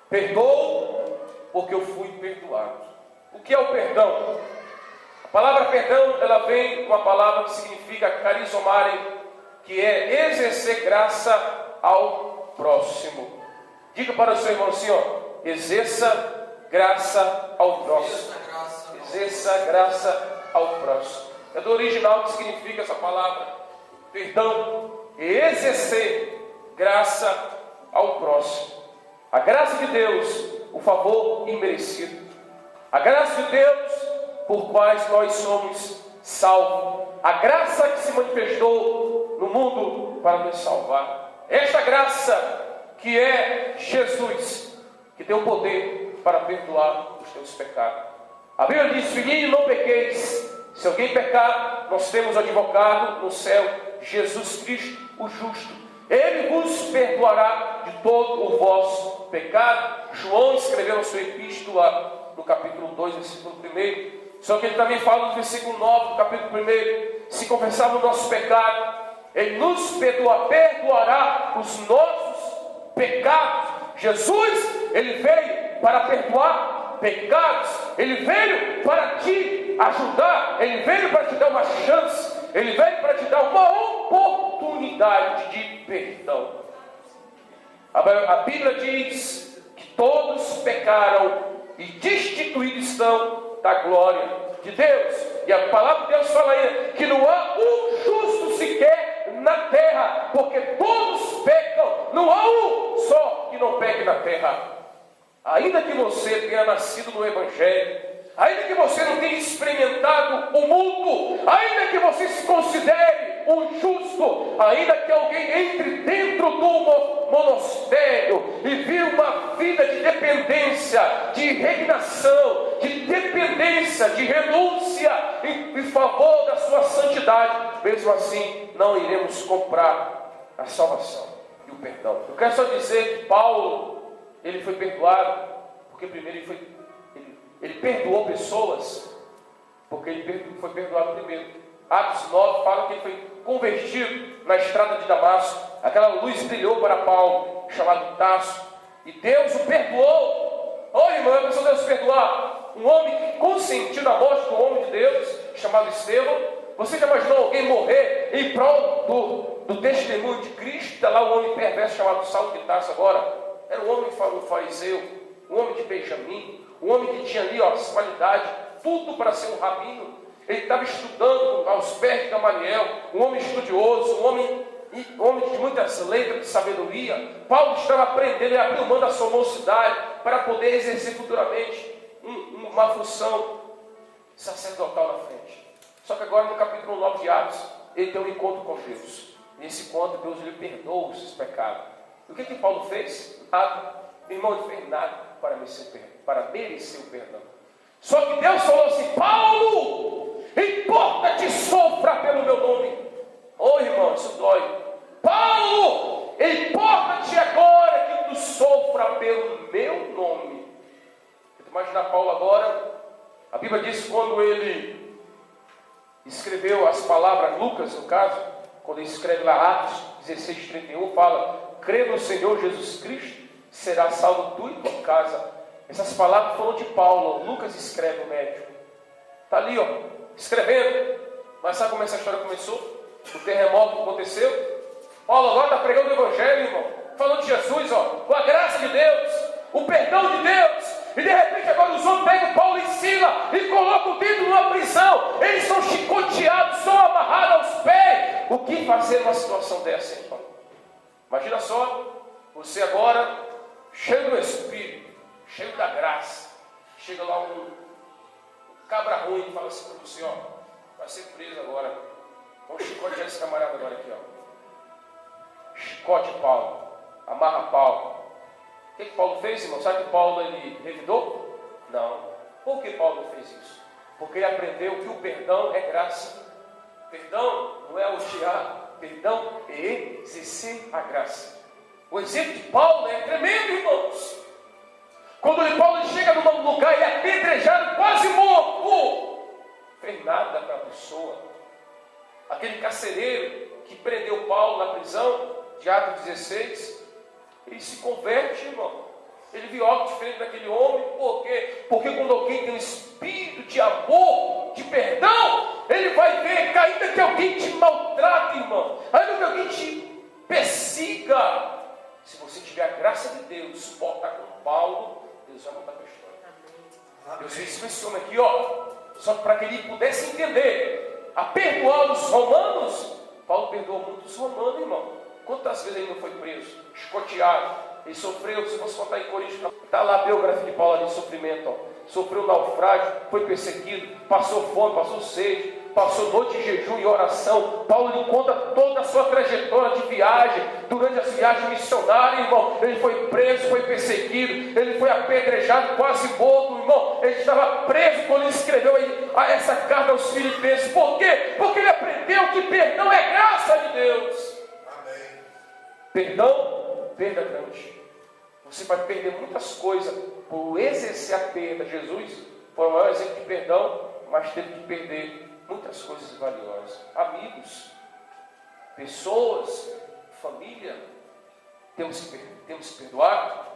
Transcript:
Perdoo porque eu fui perdoado. O que é o perdão? A palavra perdão, ela vem de uma palavra que significa carizomare, que é exercer graça ao próximo. Diga para o seu irmão assim, ó: exerça graça ao próximo. Exerça graça ao próximo. É do original que significa essa palavra. Perdão é exercer graça ao próximo. A graça de Deus, o favor imerecido. A graça de Deus por quais nós somos salvos. A graça que se manifestou no mundo para nos salvar. Esta graça que é Jesus, que tem o poder para perdoar os teus pecados. A Bíblia diz: filhinho, não pequeis. Se alguém pecar, nós temos advogado no céu, Jesus Cristo, o justo. Ele vos perdoará de todo o vosso pecado. João escreveu a sua epístola no capítulo 2, versículo 1. Só que ele também fala no versículo 9, do capítulo 1. Se confessarmos o nosso pecado, Ele nos perdoará os nossos pecados. Jesus, Ele veio para perdoar pecados. Ele veio para te ajudar. Ele veio para te dar uma chance. Ele veio para te dar uma oportunidade de perdão. A Bíblia diz que todos pecaram e destituídos estão da glória de Deus. E a palavra de Deus fala aí que não há um justo sequer na terra, porque todos pecam. Não há um só que não peque na terra. Ainda que você tenha nascido no Evangelho, ainda que você não tenha experimentado o mundo, ainda que você se considere um justo, ainda que alguém entre dentro do monastério e vive uma vida de dependência, de regnação, de dependência, de renúncia em favor da sua santidade, mesmo assim não iremos comprar a salvação e o perdão. Eu quero só dizer que Paulo, ele foi perdoado porque primeiro ele perdoou pessoas, porque ele foi perdoado primeiro. Atos 9 fala que ele foi convertido na estrada de Damasco. Aquela luz brilhou para Paulo, chamado Tarso, e Deus o perdoou. Irmão, a pessoa Deus perdoar um homem que consentiu na morte do homem de Deus, chamado Estevão. Você já imaginou alguém morrer em prol do testemunho de Cristo? Está lá um homem perverso chamado Saulo de Tarso agora. Era um homem fariseu, um homem de Benjamim, um homem que tinha ali as qualidades, tudo para ser um rabino. Ele estava estudando aos pés de Gamaliel, um homem estudioso, um homem de muitas letras, de sabedoria. Paulo estava aprendendo e abriu mão da sua mocidade para poder exercer futuramente uma função sacerdotal na frente. Só que agora no capítulo 9 de Atos, ele tem um encontro com Deus. Nesse encontro, Deus lhe perdoa os seus pecados. E o que Paulo fez? Nada. Irmão, ele fez nada para merecer o perdão. Só que Deus falou assim: Paulo, importa-te sofra pelo meu nome. Irmão, isso dói. Paulo, importa-te agora que tu sofra pelo meu nome. Imagina Paulo agora. A Bíblia diz, quando ele escreveu as palavras, Lucas no caso, quando ele escreve lá Atos 16:31, fala: crê no Senhor Jesus Cristo, será salvo tu e tua casa. Essas palavras foram de Paulo. Lucas escreve, o médico. Está ali, escrevendo. Mas sabe como essa história começou? O terremoto aconteceu. Paulo agora está pregando o Evangelho, irmão. Falando de Jesus, com a graça de Deus, o perdão de Deus. E de repente agora os homens pegam Paulo e Sila e colocam dentro de uma prisão. Eles são chicoteados, são amarrados aos pés. O que fazer numa situação dessa, irmão? Imagina só, você agora, cheio do Espírito, cheio da graça. Chega lá um cabra ruim e fala assim para você: vai ser preso agora. Vamos chicotear esse camarada agora aqui, Chicote Paulo, amarra Paulo. O que Paulo fez, irmão? Sabe que Paulo ele revidou? Não. Por que Paulo fez isso? Porque ele aprendeu que o perdão é graça. Perdão não é odiar, perdão é exercer a graça. O exemplo de Paulo é tremendo, irmãos. Quando Paulo chega num lugar, ele é apedrejado, quase morto. Não fez nada para a pessoa. Aquele carcereiro que prendeu Paulo na prisão, de Atos 16, ele se converte, irmão. Ele vivia algo diferente daquele homem. Por quê? Porque quando alguém tem um espírito de amor, de perdão, ele vai ver que ainda que alguém te maltrate, irmão, ainda que alguém te persiga, se você tiver a graça de Deus, suportar com Paulo, Deus vai mudar a tua história. Eu fiz esse homem aqui, só para que ele pudesse entender, a perdoar os romanos. Paulo perdoou muitos romanos, irmão. Quantas vezes ele não foi preso, chicoteado? Ele sofreu, se você contar em Coríntios, está lá a biografia de Paulo ali, sofrimento. Sofreu naufrágio, foi perseguido, passou fome, passou sede, passou noite de jejum e oração. Paulo lhe conta toda a sua trajetória de viagem, durante as viagens missionárias, irmão. Ele foi preso, foi perseguido, ele foi apedrejado, quase morto, irmão. Ele estava preso quando ele escreveu essa carta aos Filipenses. Por quê? Porque ele aprendeu que perdão é graça de Deus. Amém. Perdão, perda grande. Você vai perder muitas coisas por exercer a perda. Jesus foi o maior exemplo de perdão, mas teve que perder muitas coisas valiosas. Amigos, pessoas, família, temos que perdoar.